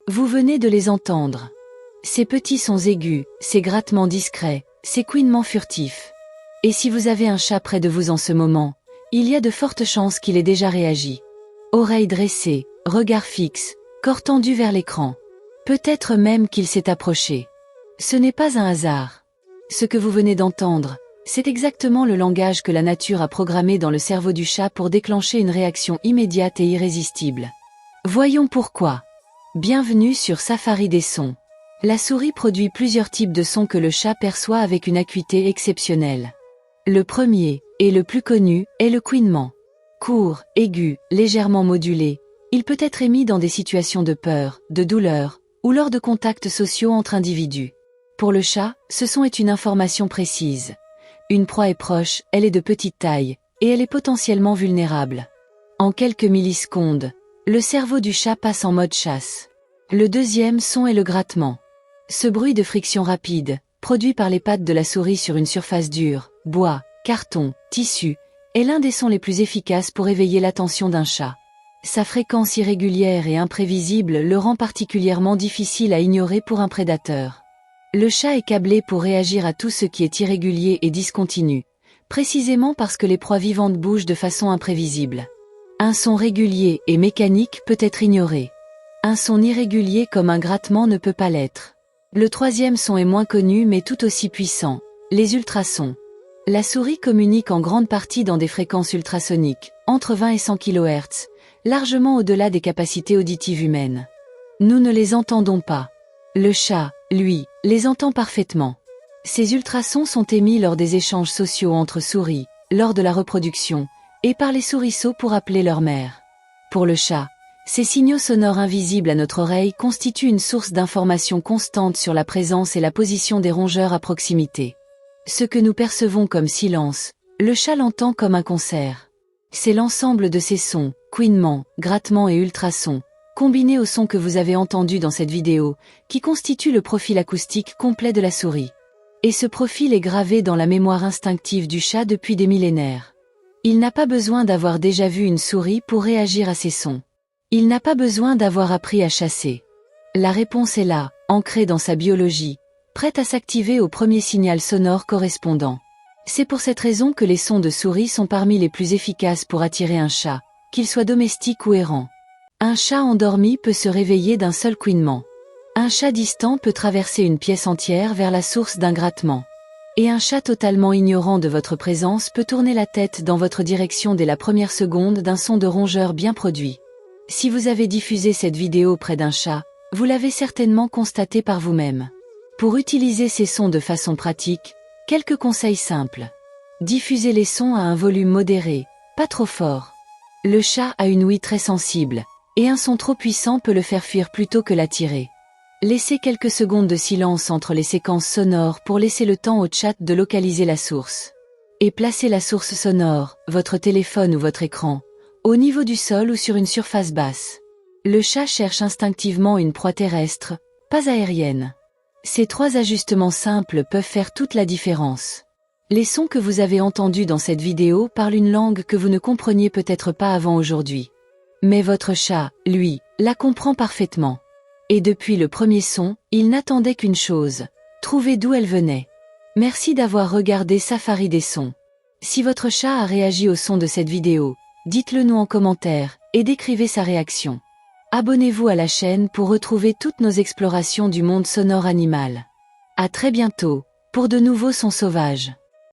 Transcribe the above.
Vous venez de les entendre. Ces petits sons aigus, ces grattements discrets, ces couinements furtifs. Et si vous avez un chat près de vous en ce moment, il y a de fortes chances qu'il ait déjà réagi. Oreilles dressées, regard fixe, corps tendu vers l'écran. Peut-être même qu'il s'est approché. Ce n'est pas un hasard. Ce que vous venez d'entendre, c'est exactement le langage que la nature a programmé dans le cerveau du chat pour déclencher une réaction immédiate et irrésistible. Voyons pourquoi. Bienvenue sur Safari des sons. La souris produit plusieurs types de sons que le chat perçoit avec une acuité exceptionnelle. Le premier, et le plus connu, est le couinement. Court, aigu, légèrement modulé, il peut être émis dans des situations de peur, de douleur, ou lors de contacts sociaux entre individus. Pour le chat, ce son est une information précise. Une proie est proche, elle est de petite taille, et elle est potentiellement vulnérable. En quelques millisecondes, le cerveau du chat passe en mode chasse. Le deuxième son est le grattement. Ce bruit de friction rapide, produit par les pattes de la souris sur une surface dure, bois, carton, tissu, est l'un des sons les plus efficaces pour éveiller l'attention d'un chat. Sa fréquence irrégulière et imprévisible le rend particulièrement difficile à ignorer pour un prédateur. Le chat est câblé pour réagir à tout ce qui est irrégulier et discontinu, précisément parce que les proies vivantes bougent de façon imprévisible. Un son régulier et mécanique peut être ignoré. Un son irrégulier comme un grattement ne peut pas l'être. Le troisième son est moins connu mais tout aussi puissant, les ultrasons. La souris communique en grande partie dans des fréquences ultrasoniques, entre 20 et 100 kHz, largement au-delà des capacités auditives humaines. Nous ne les entendons pas. Le chat, lui, les entend parfaitement. Ces ultrasons sont émis lors des échanges sociaux entre souris, lors de la reproduction, et par les souriceaux pour appeler leur mère. Pour le chat, ces signaux sonores invisibles à notre oreille constituent une source d'information constante sur la présence et la position des rongeurs à proximité. Ce que nous percevons comme silence, le chat l'entend comme un concert. C'est l'ensemble de ces sons, couinements, grattements et ultrasons, combinés aux sons que vous avez entendus dans cette vidéo, qui constituent le profil acoustique complet de la souris. Et ce profil est gravé dans la mémoire instinctive du chat depuis des millénaires. Il n'a pas besoin d'avoir déjà vu une souris pour réagir à ces sons. Il n'a pas besoin d'avoir appris à chasser. La réponse est là, ancrée dans sa biologie, prête à s'activer au premier signal sonore correspondant. C'est pour cette raison que les sons de souris sont parmi les plus efficaces pour attirer un chat, qu'il soit domestique ou errant. Un chat endormi peut se réveiller d'un seul couinement. Un chat distant peut traverser une pièce entière vers la source d'un grattement. Et un chat totalement ignorant de votre présence peut tourner la tête dans votre direction dès la première seconde d'un son de rongeur bien produit. Si vous avez diffusé cette vidéo près d'un chat, vous l'avez certainement constaté par vous-même. Pour utiliser ces sons de façon pratique, quelques conseils simples. Diffusez les sons à un volume modéré, pas trop fort. Le chat a une ouïe très sensible, et un son trop puissant peut le faire fuir plutôt que l'attirer. Laissez quelques secondes de silence entre les séquences sonores pour laisser le temps au chat de localiser la source. Et placez la source sonore, votre téléphone ou votre écran, au niveau du sol ou sur une surface basse. Le chat cherche instinctivement une proie terrestre, pas aérienne. Ces 3 ajustements simples peuvent faire toute la différence. Les sons que vous avez entendus dans cette vidéo parlent une langue que vous ne compreniez peut-être pas avant aujourd'hui. Mais votre chat, lui, la comprend parfaitement. Et depuis le premier son, il n'attendait qu'une chose, trouver d'où elle venait. Merci d'avoir regardé Safari des sons. Si votre chat a réagi au son de cette vidéo, dites-le nous en commentaire, et décrivez sa réaction. Abonnez-vous à la chaîne pour retrouver toutes nos explorations du monde sonore animal. À très bientôt, pour de nouveaux sons sauvages.